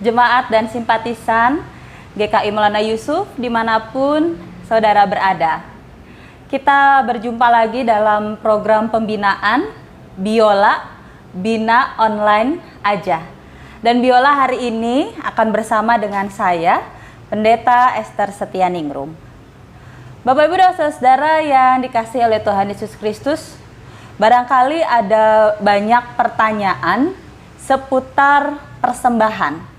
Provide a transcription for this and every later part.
jemaat dan simpatisan GKI Maulana Yusuf dimanapun saudara berada. Kita berjumpa lagi dalam program pembinaan Biola Bina Online Aja. Dan Biola hari ini akan bersama dengan saya, Pendeta Esther Setianingrum. Bapak Ibu dan saudara yang dikasihi oleh Tuhan Yesus Kristus, barangkali ada banyak pertanyaan seputar persembahan.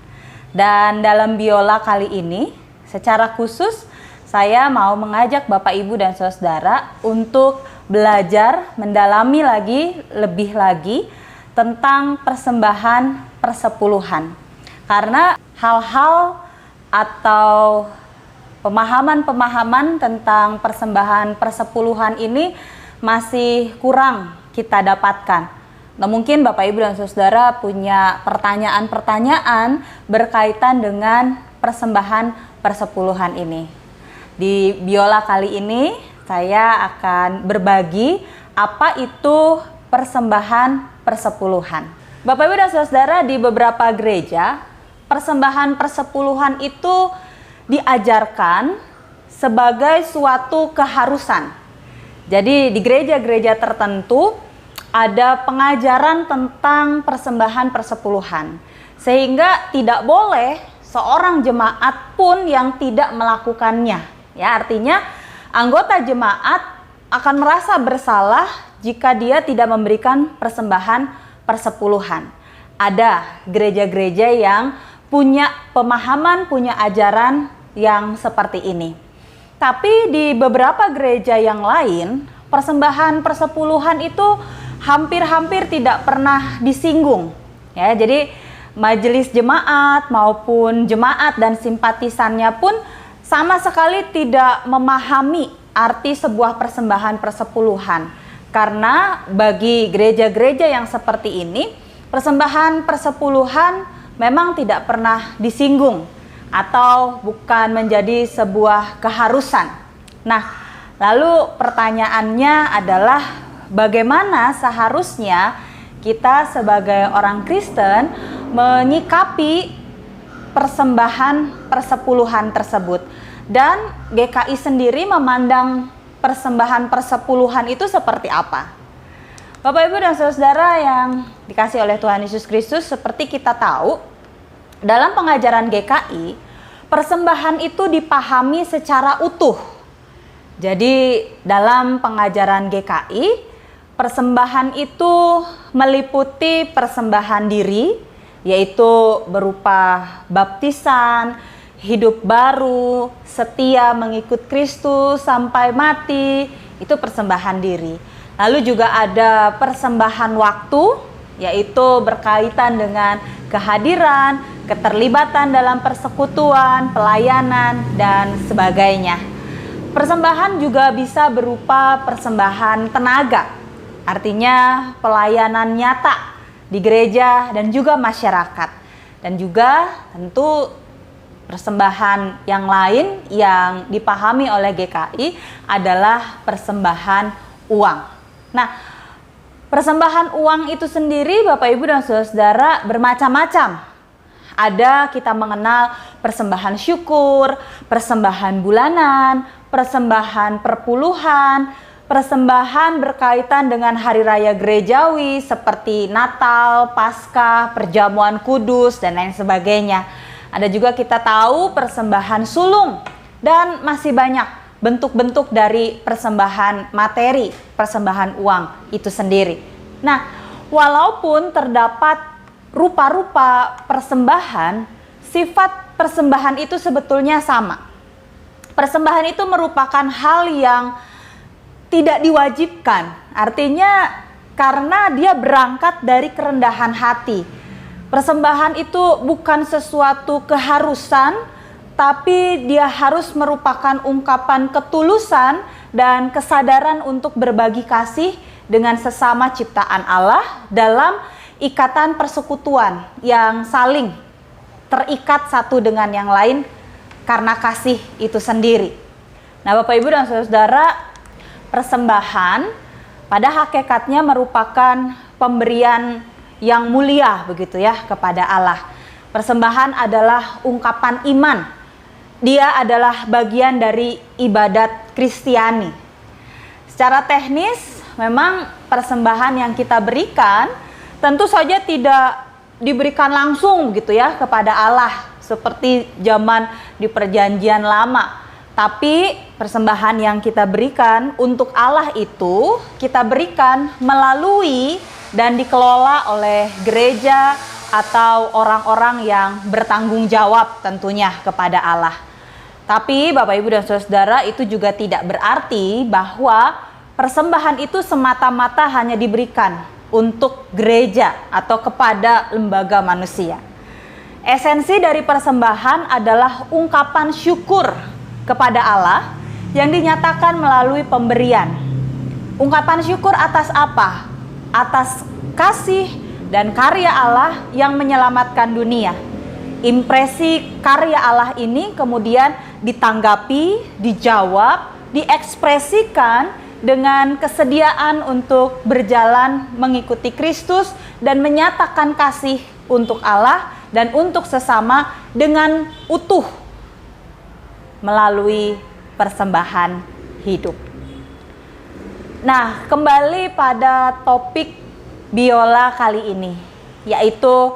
Dan dalam Biola kali ini, secara khusus saya mau mengajak Bapak Ibu dan saudara untuk belajar mendalami lebih lagi tentang persembahan persepuluhan. Karena hal-hal atau pemahaman-pemahaman tentang persembahan persepuluhan ini masih kurang kita dapatkan. Nah, mungkin Bapak Ibu dan saudara punya pertanyaan-pertanyaan berkaitan dengan persembahan persepuluhan ini. Di Biola kali ini saya akan berbagi apa itu persembahan persepuluhan. Bapak Ibu dan saudara, di beberapa gereja persembahan persepuluhan itu diajarkan sebagai suatu keharusan. Jadi di gereja-gereja tertentu ada pengajaran tentang persembahan persepuluhan, sehingga tidak boleh seorang jemaat pun yang tidak melakukannya. Ya, artinya anggota jemaat akan merasa bersalah jika dia tidak memberikan persembahan persepuluhan. Ada gereja-gereja yang punya pemahaman, punya ajaran yang seperti ini. Tapi di beberapa gereja yang lain, persembahan persepuluhan itu hampir-hampir tidak pernah disinggung. Ya, jadi majelis jemaat maupun jemaat dan simpatisannya pun sama sekali tidak memahami arti sebuah persembahan persepuluhan. Karena bagi gereja-gereja yang seperti ini, persembahan persepuluhan memang tidak pernah disinggung atau bukan menjadi sebuah keharusan. Nah, lalu pertanyaannya adalah bagaimana seharusnya kita sebagai orang Kristen menyikapi persembahan persepuluhan tersebut, dan GKI sendiri memandang persembahan persepuluhan itu seperti apa? Bapak Ibu dan saudara yang dikasihi oleh Tuhan Yesus Kristus, seperti kita tahu, dalam pengajaran GKI, persembahan itu dipahami secara utuh. Jadi dalam pengajaran GKI, persembahan itu meliputi persembahan diri, yaitu berupa baptisan, hidup baru, setia mengikut Kristus sampai mati, itu persembahan diri. Lalu juga ada persembahan waktu, yaitu berkaitan dengan kehadiran, keterlibatan dalam persekutuan, pelayanan, dan sebagainya. Persembahan juga bisa berupa persembahan tenaga, artinya pelayanan nyata di gereja dan juga masyarakat. Dan juga tentu persembahan yang lain yang dipahami oleh GKI adalah persembahan uang. Nah, persembahan uang itu sendiri Bapak Ibu dan saudara bermacam-macam. Ada kita mengenal persembahan syukur, persembahan bulanan, persembahan perpuluhan, persembahan berkaitan dengan hari raya gerejawi seperti Natal, Paskah, perjamuan kudus, dan lain sebagainya. Ada juga kita tahu persembahan sulung, dan masih banyak bentuk-bentuk dari persembahan materi, persembahan uang itu sendiri. Nah, walaupun terdapat rupa-rupa persembahan, sifat persembahan itu sebetulnya sama. Persembahan itu merupakan hal yang tidak diwajibkan, artinya karena dia berangkat dari kerendahan hati. Persembahan itu bukan sesuatu keharusan, tapi dia harus merupakan ungkapan ketulusan dan kesadaran untuk berbagi kasih dengan sesama ciptaan Allah dalam ikatan persekutuan yang saling terikat satu dengan yang lain karena kasih itu sendiri. Nah, Bapak Ibu dan saudara, persembahan pada hakikatnya merupakan pemberian yang mulia begitu ya kepada Allah. Persembahan adalah ungkapan iman. Dia adalah bagian dari ibadat Kristiani. Secara teknis, memang persembahan yang kita berikan tentu saja tidak diberikan langsung begitu ya kepada Allah seperti zaman di Perjanjian Lama. Tapi persembahan yang kita berikan untuk Allah itu kita berikan melalui dan dikelola oleh gereja atau orang-orang yang bertanggung jawab tentunya kepada Allah. Tapi Bapak Ibu dan Saudara, itu juga tidak berarti bahwa persembahan itu semata-mata hanya diberikan untuk gereja atau kepada lembaga manusia. Esensi dari persembahan adalah ungkapan syukur kepada Allah yang dinyatakan melalui pemberian. Ungkapan syukur atas apa? Atas kasih dan karya Allah yang menyelamatkan dunia. Impresi karya Allah ini kemudian ditanggapi, dijawab, diekspresikan dengan kesediaan untuk berjalan mengikuti Kristus dan menyatakan kasih untuk Allah dan untuk sesama dengan utuh melalui persembahan hidup. Nah, kembali pada topik Biola kali ini, yaitu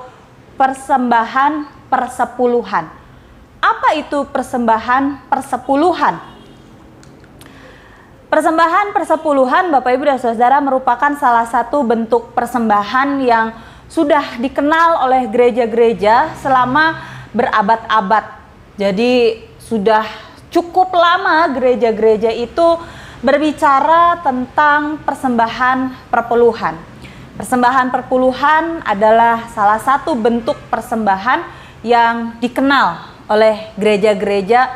persembahan persepuluhan. Apa itu persembahan persepuluhan? Persembahan persepuluhan, Bapak Ibu dan Saudara, merupakan salah satu bentuk persembahan yang sudah dikenal oleh gereja-gereja selama berabad-abad. Jadi sudah cukup lama gereja-gereja itu berbicara tentang persembahan perpuluhan. Persembahan perpuluhan adalah salah satu bentuk persembahan yang dikenal oleh gereja-gereja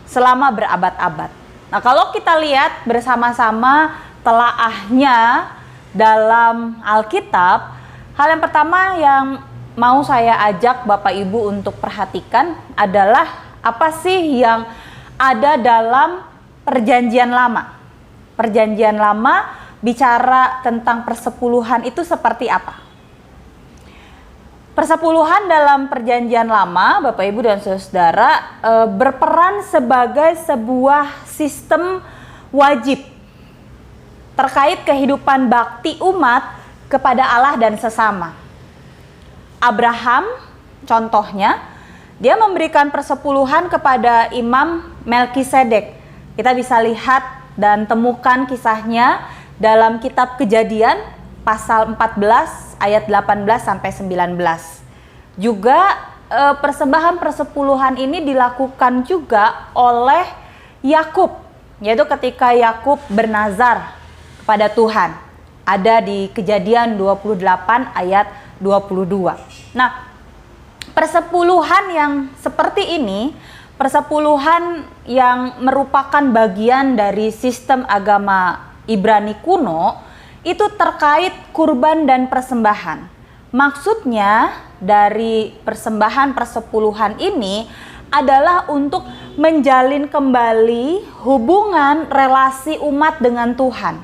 selama berabad-abad. Nah, kalau kita lihat bersama-sama telaahnya dalam Alkitab, hal yang pertama yang mau saya ajak Bapak Ibu untuk perhatikan adalah apa sih yang ada dalam Perjanjian Lama. Perjanjian Lama bicara tentang persepuluhan itu seperti apa? Persepuluhan dalam Perjanjian Lama, Bapak Ibu dan Saudara, berperan sebagai sebuah sistem wajib terkait kehidupan bakti umat kepada Allah dan sesama. Abraham, contohnya, dia memberikan persepuluhan kepada Imam Melkisedek. Kita bisa lihat dan temukan kisahnya dalam kitab Kejadian pasal 14 ayat 18 sampai 19. Juga persembahan persepuluhan ini dilakukan juga oleh Yakub, yaitu ketika Yakub bernazar kepada Tuhan. Ada di Kejadian 28 ayat 22. Nah, persepuluhan yang seperti ini, persepuluhan yang merupakan bagian dari sistem agama Ibrani kuno, itu terkait kurban dan persembahan. Maksudnya dari persembahan persepuluhan ini adalah untuk menjalin kembali hubungan relasi umat dengan Tuhan.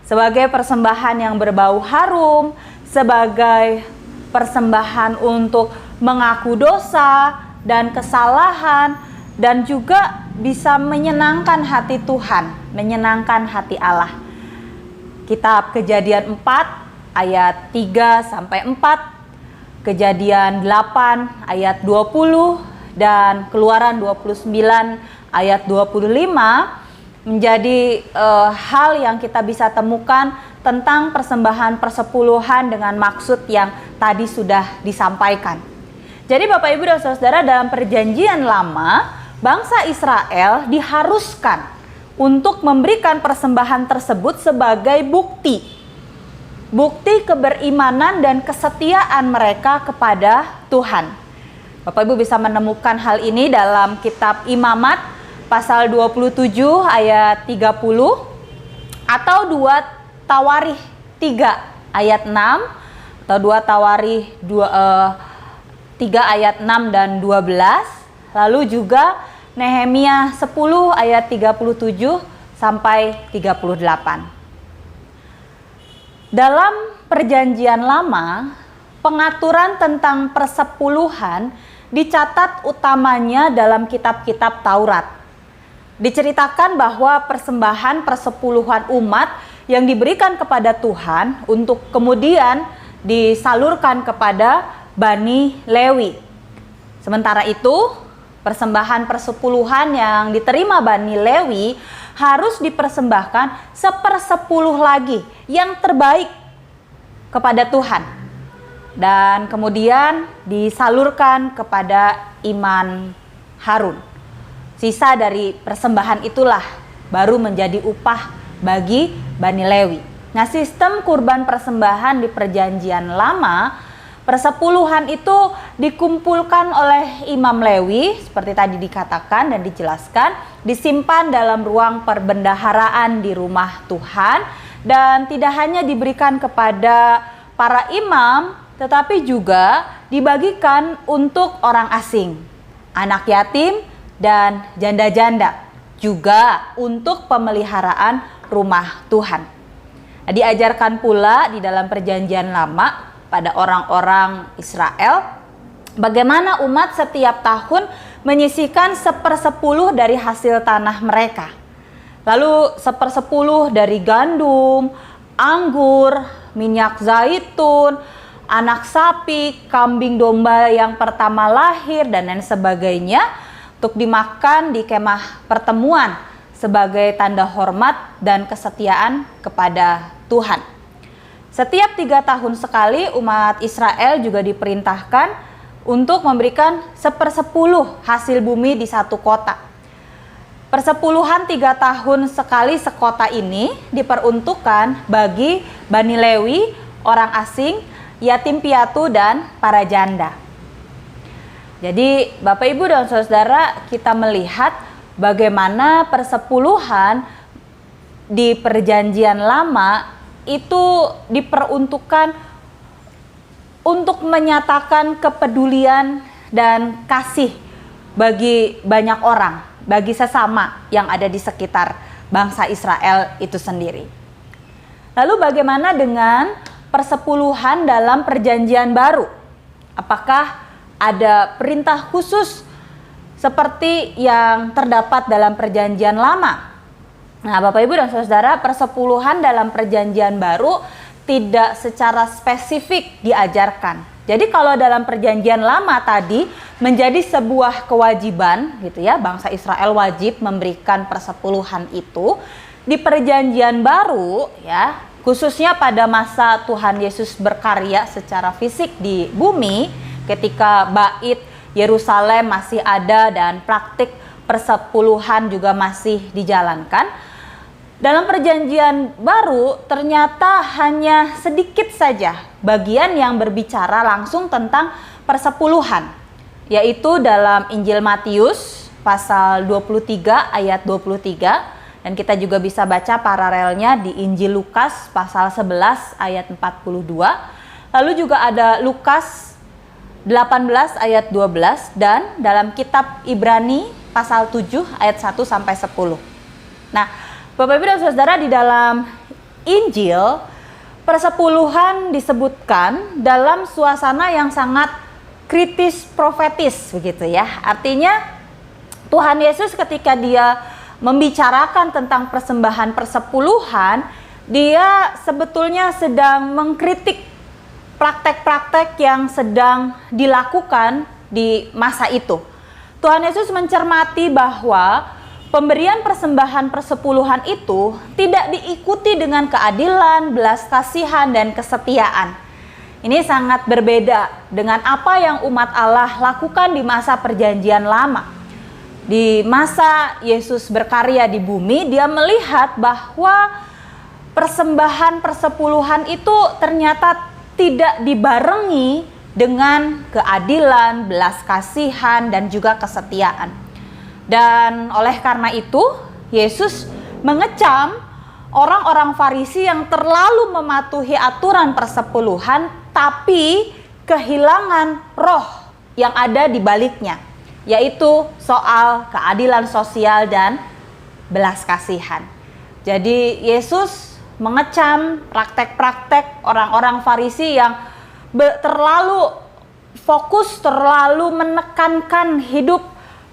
Sebagai persembahan yang berbau harum, sebagai persembahan untuk mengaku dosa dan kesalahan, dan juga bisa menyenangkan hati Tuhan, menyenangkan hati Allah. Kitab Kejadian 4 ayat 3 sampai 4, Kejadian 8 ayat 20 dan Keluaran 29 ayat 25 menjadi hal yang kita bisa temukan tentang persembahan persepuluhan dengan maksud yang tadi sudah disampaikan. Jadi Bapak Ibu dan Saudara, dalam Perjanjian Lama, bangsa Israel diharuskan untuk memberikan persembahan tersebut sebagai bukti keberimanan dan kesetiaan mereka kepada Tuhan. Bapak Ibu bisa menemukan hal ini dalam kitab Imamat pasal 27 ayat 30 atau 2 Tawarikh 3 ayat 6 atau 2 Tawarikh 3 ayat 6 dan 12. Lalu juga Nehemia 10 ayat 37 sampai 38. Dalam Perjanjian Lama, pengaturan tentang persepuluhan dicatat utamanya dalam kitab-kitab Taurat. Diceritakan bahwa persembahan persepuluhan umat yang diberikan kepada Tuhan untuk kemudian disalurkan kepada Bani Lewi. Sementara itu, persembahan persepuluhan yang diterima Bani Lewi harus dipersembahkan 1/10 lagi yang terbaik kepada Tuhan. Dan kemudian disalurkan kepada Imam Harun. Sisa dari persembahan itulah baru menjadi upah bagi Bani Lewi. Nah, sistem kurban persembahan di Perjanjian Lama, persepuluhan itu dikumpulkan oleh Imam Lewi, seperti tadi dikatakan dan dijelaskan, disimpan dalam ruang perbendaharaan di rumah Tuhan, dan tidak hanya diberikan kepada para imam, tetapi juga dibagikan untuk orang asing, anak yatim, dan janda-janda, juga untuk pemeliharaan rumah Tuhan. Nah, diajarkan pula di dalam Perjanjian Lama pada orang-orang Israel bagaimana umat setiap tahun menyisihkan 1/10 dari hasil tanah mereka. Lalu 1/10 dari gandum, anggur, minyak zaitun, anak sapi, kambing domba yang pertama lahir, dan lain sebagainya untuk dimakan di kemah pertemuan sebagai tanda hormat dan kesetiaan kepada Tuhan. Setiap 3 tahun sekali umat Israel juga diperintahkan untuk memberikan 1/10 hasil bumi di satu kota. Persepuluhan 3 tahun sekali sekota ini diperuntukkan bagi Bani Lewi, orang asing, yatim piatu, dan para janda. Jadi Bapak Ibu dan Saudara, kita melihat bagaimana persepuluhan di Perjanjian Lama itu diperuntukkan untuk menyatakan kepedulian dan kasih bagi banyak orang, bagi sesama yang ada di sekitar bangsa Israel itu sendiri. Lalu bagaimana dengan persepuluhan dalam Perjanjian Baru? Apakah ada perintah khusus seperti yang terdapat dalam Perjanjian Lama? Nah, Bapak Ibu dan Saudara, persepuluhan dalam Perjanjian Baru tidak secara spesifik diajarkan. Jadi kalau dalam Perjanjian Lama tadi menjadi sebuah kewajiban gitu ya, bangsa Israel wajib memberikan persepuluhan itu, di Perjanjian Baru ya, khususnya pada masa Tuhan Yesus berkarya secara fisik di bumi, ketika bait Yerusalem masih ada dan praktik persepuluhan juga masih dijalankan. Dalam Perjanjian Baru ternyata hanya sedikit saja bagian yang berbicara langsung tentang persepuluhan, yaitu dalam Injil Matius pasal 23 ayat 23, dan kita juga bisa baca paralelnya di Injil Lukas pasal 11 ayat 42. Lalu juga ada Lukas 18 ayat 12, dan dalam kitab Ibrani pasal 7 ayat 1 sampai 10. Nah, Bapak Ibu dan Saudara, di dalam Injil persepuluhan disebutkan dalam suasana yang sangat kritis profetis begitu ya. Artinya Tuhan Yesus ketika dia membicarakan tentang persembahan persepuluhan, dia sebetulnya sedang mengkritik praktek-praktek yang sedang dilakukan di masa itu. Tuhan Yesus mencermati bahwa pemberian persembahan persepuluhan itu tidak diikuti dengan keadilan, belas kasihan, dan kesetiaan. Ini sangat berbeda dengan apa yang umat Allah lakukan di masa Perjanjian Lama. Di masa Yesus berkarya di bumi, dia melihat bahwa persembahan persepuluhan itu ternyata tidak dibarengi dengan keadilan, belas kasihan, dan juga kesetiaan. Dan oleh karena itu, Yesus mengecam orang-orang Farisi yang terlalu mematuhi aturan persepuluhan, tapi kehilangan roh yang ada di baliknya, yaitu soal keadilan sosial dan belas kasihan. Jadi Yesus mengecam praktek-praktek orang-orang Farisi yang terlalu fokus, terlalu menekankan hidup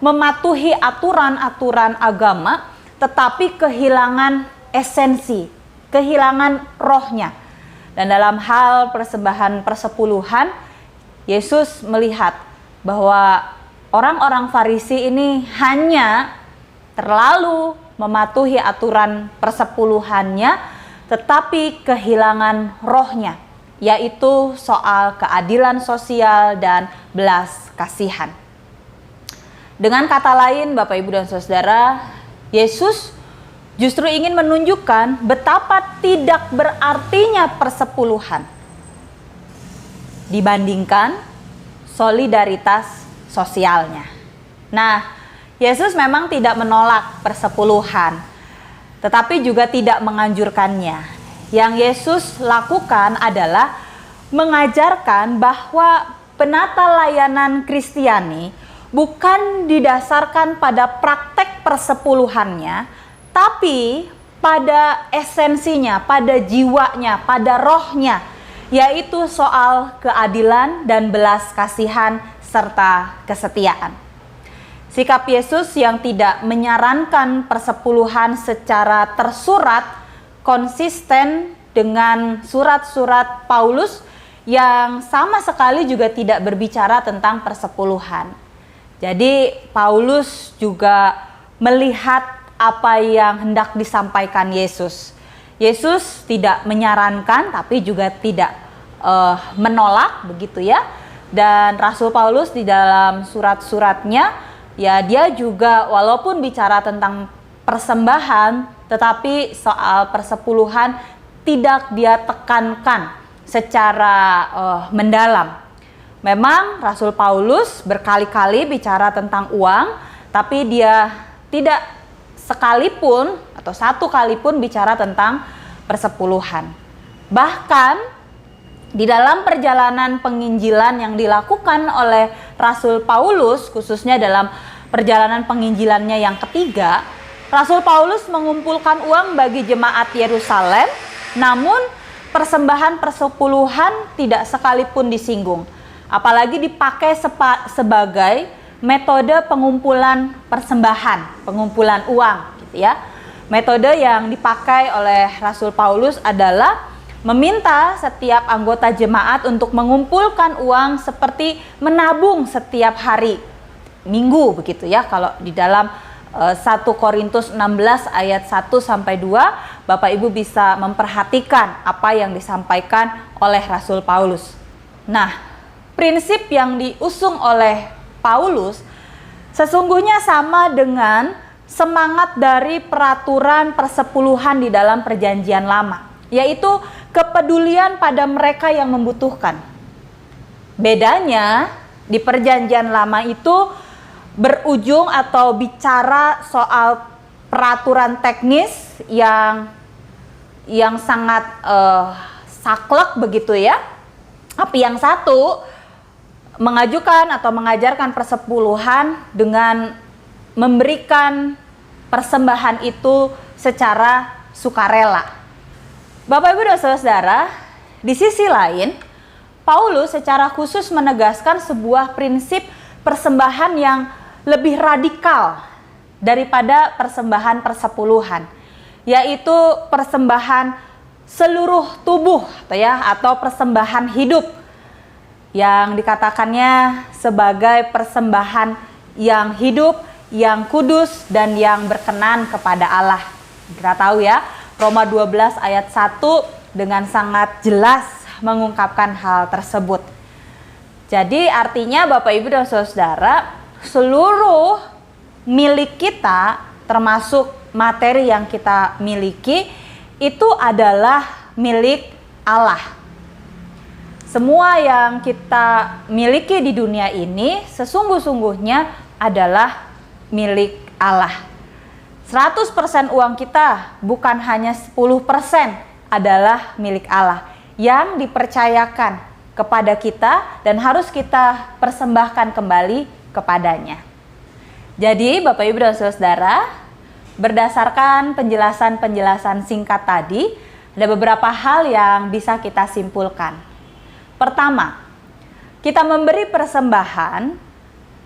mematuhi aturan-aturan agama, tetapi kehilangan esensi, kehilangan rohnya. Dan dalam hal persembahan persepuluhan, Yesus melihat bahwa orang-orang Farisi ini hanya terlalu mematuhi aturan persepuluhannya, tetapi kehilangan rohnya, yaitu soal keadilan sosial dan belas kasihan. Dengan kata lain, Bapak, Ibu, dan Saudara, Yesus justru ingin menunjukkan betapa tidak berartinya persepuluhan dibandingkan solidaritas sosialnya. Nah, Yesus memang tidak menolak persepuluhan, tetapi juga tidak menganjurkannya. Yang Yesus lakukan adalah mengajarkan bahwa penata layanan Kristiani bukan didasarkan pada praktek persepuluhannya, tapi pada esensinya, pada jiwanya, pada rohnya, yaitu soal keadilan dan belas kasihan serta kesetiaan. Sikap Yesus yang tidak menyarankan persepuluhan secara tersurat konsisten dengan surat-surat Paulus yang sama sekali juga tidak berbicara tentang persepuluhan. Jadi Paulus juga melihat apa yang hendak disampaikan Yesus. Yesus tidak menyarankan tapi juga tidak menolak, begitu ya. Dan Rasul Paulus di dalam surat-suratnya, ya dia juga walaupun bicara tentang persembahan, tetapi soal persepuluhan tidak dia tekankan secara mendalam. Memang Rasul Paulus berkali-kali bicara tentang uang, tapi dia tidak sekalipun atau satu kali pun bicara tentang persepuluhan. Bahkan di dalam perjalanan penginjilan yang dilakukan oleh Rasul Paulus, khususnya dalam perjalanan penginjilannya yang ketiga, Rasul Paulus mengumpulkan uang bagi jemaat Yerusalem, namun persembahan persepuluhan tidak sekalipun disinggung. Apalagi dipakai sebagai metode pengumpulan persembahan, pengumpulan uang, gitu ya. Metode yang dipakai oleh Rasul Paulus adalah meminta setiap anggota jemaat untuk mengumpulkan uang seperti menabung setiap hari Minggu, begitu ya. Kalau di dalam 1 Korintus 16 ayat 1 sampai 2, Bapak Ibu bisa memperhatikan apa yang disampaikan oleh Rasul Paulus. Nah, prinsip yang diusung oleh Paulus sesungguhnya sama dengan semangat dari peraturan persepuluhan di dalam perjanjian lama, yaitu kepedulian pada mereka yang membutuhkan. Bedanya di perjanjian lama itu berujung atau bicara soal peraturan teknis yang sangat saklek, begitu ya. Tapi yang satu mengajukan atau mengajarkan persepuluhan dengan memberikan persembahan itu secara sukarela. Bapak, Ibu, dan Saudara, di sisi lain, Paulus secara khusus menegaskan sebuah prinsip persembahan yang lebih radikal daripada persembahan persepuluhan, yaitu persembahan seluruh tubuh, atau persembahan hidup, yang dikatakannya sebagai persembahan yang hidup, yang kudus, dan yang berkenan kepada Allah. Kita tahu ya, Roma 12 ayat 1 dengan sangat jelas mengungkapkan hal tersebut. Jadi artinya Bapak, Ibu, dan Saudara, seluruh milik kita, termasuk materi yang kita miliki, itu adalah milik Allah. Semua yang kita miliki di dunia ini sesungguh-sungguhnya adalah milik Allah. 100% uang kita, bukan hanya 10% adalah milik Allah yang dipercayakan kepada kita dan harus kita persembahkan kembali kepadanya. Jadi Bapak, Ibu, dan Saudara, berdasarkan penjelasan-penjelasan singkat tadi, ada beberapa hal yang bisa kita simpulkan. Pertama, kita memberi persembahan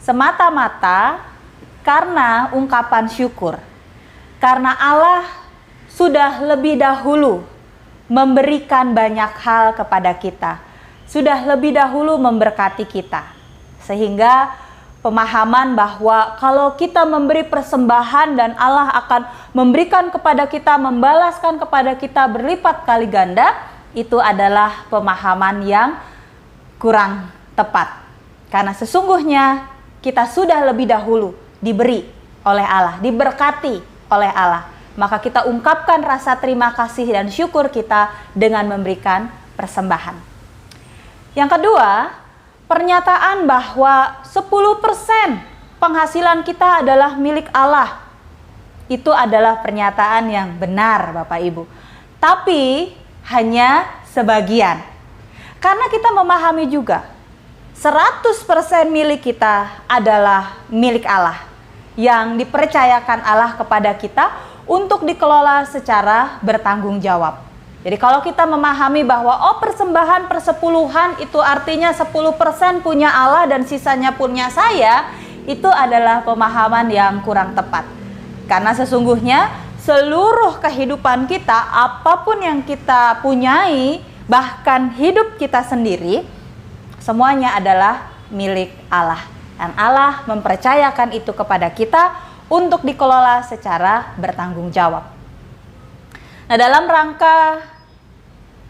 semata-mata karena ungkapan syukur. Karena Allah sudah lebih dahulu memberikan banyak hal kepada kita. Sudah lebih dahulu memberkati kita. Sehingga pemahaman bahwa kalau kita memberi persembahan dan Allah akan memberikan kepada kita, membalaskan kepada kita berlipat kali ganda, itu adalah pemahaman yang kurang tepat. Karena sesungguhnya kita sudah lebih dahulu diberi oleh Allah, diberkati oleh Allah. Maka kita ungkapkan rasa terima kasih dan syukur kita dengan memberikan persembahan. Yang kedua, pernyataan bahwa 10% penghasilan kita adalah milik Allah. Itu adalah pernyataan yang benar, Bapak Ibu. Tapi hanya sebagian. Karena kita memahami juga 100% milik kita adalah milik Allah yang dipercayakan Allah kepada kita untuk dikelola secara bertanggung jawab. Jadi kalau kita memahami bahwa persembahan persepuluhan itu artinya 10% punya Allah dan sisanya punya saya, itu adalah pemahaman yang kurang tepat. Karena sesungguhnya seluruh kehidupan kita, apapun yang kita punyai, bahkan hidup kita sendiri, semuanya adalah milik Allah. Dan Allah mempercayakan itu kepada kita untuk dikelola secara bertanggung jawab. Nah, dalam rangka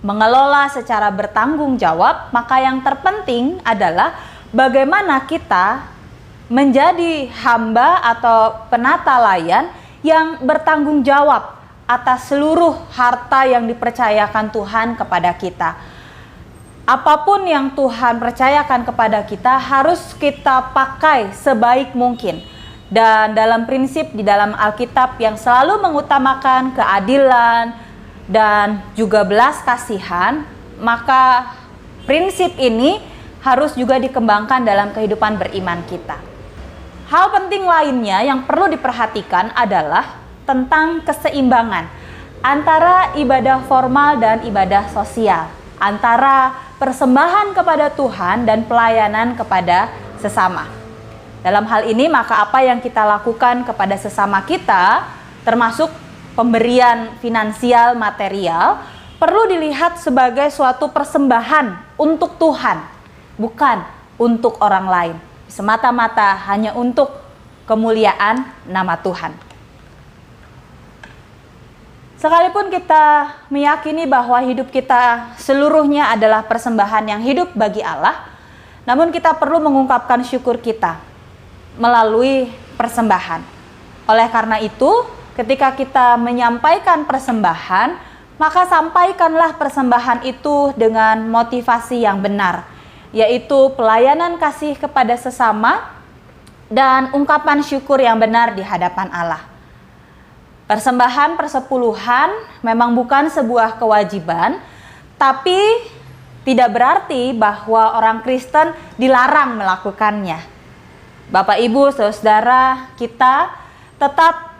mengelola secara bertanggung jawab, maka yang terpenting adalah bagaimana kita menjadi hamba atau penata layan yang bertanggung jawab atas seluruh harta yang dipercayakan Tuhan kepada kita. Apapun yang Tuhan percayakan kepada kita harus kita pakai sebaik mungkin. Dan dalam prinsip di dalam Alkitab yang selalu mengutamakan keadilan dan juga belas kasihan, maka prinsip ini harus juga dikembangkan dalam kehidupan beriman kita. Hal penting lainnya yang perlu diperhatikan adalah tentang keseimbangan antara ibadah formal dan ibadah sosial, antara persembahan kepada Tuhan dan pelayanan kepada sesama. Dalam hal ini maka apa yang kita lakukan kepada sesama kita, termasuk pemberian finansial material, perlu dilihat sebagai suatu persembahan untuk Tuhan, bukan untuk orang lain. Semata-mata hanya untuk kemuliaan nama Tuhan. Sekalipun kita meyakini bahwa hidup kita seluruhnya adalah persembahan yang hidup bagi Allah, namun kita perlu mengungkapkan syukur kita melalui persembahan. Oleh karena itu, ketika kita menyampaikan persembahan, maka sampaikanlah persembahan itu dengan motivasi yang benar, yaitu pelayanan kasih kepada sesama dan ungkapan syukur yang benar di hadapan Allah. Persembahan persepuluhan memang bukan sebuah kewajiban, tapi tidak berarti bahwa orang Kristen dilarang melakukannya. Bapak, Ibu, Saudara, kita tetap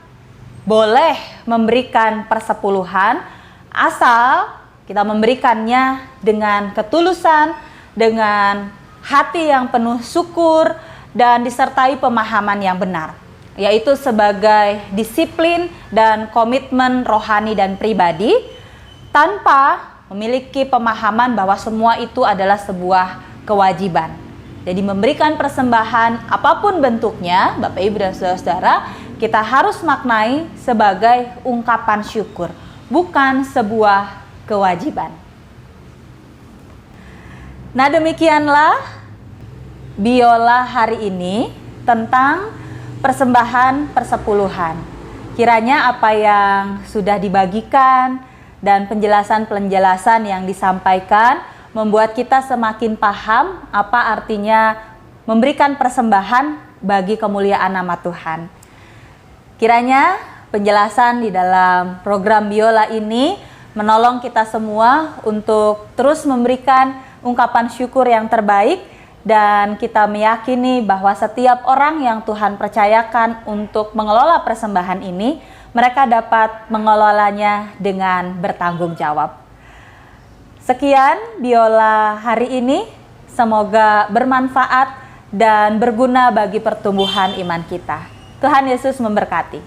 boleh memberikan persepuluhan asal kita memberikannya dengan ketulusan, dengan hati yang penuh syukur, dan disertai pemahaman yang benar, yaitu sebagai disiplin dan komitmen rohani dan pribadi, tanpa memiliki pemahaman bahwa semua itu adalah sebuah kewajiban. Jadi memberikan persembahan apapun bentuknya, Bapak, Ibu, dan Saudara, kita harus maknai sebagai ungkapan syukur, bukan sebuah kewajiban. Nah, demikianlah biola hari ini tentang persembahan persepuluhan. Kiranya apa yang sudah dibagikan dan penjelasan-penjelasan yang disampaikan membuat kita semakin paham apa artinya memberikan persembahan bagi kemuliaan nama Tuhan. Kiranya penjelasan di dalam program biola ini menolong kita semua untuk terus memberikan ungkapan syukur yang terbaik, dan kita meyakini bahwa setiap orang yang Tuhan percayakan untuk mengelola persembahan ini, mereka dapat mengelolanya dengan bertanggung jawab. Sekian biola hari ini. Semoga bermanfaat dan berguna bagi pertumbuhan iman kita. Tuhan Yesus memberkati.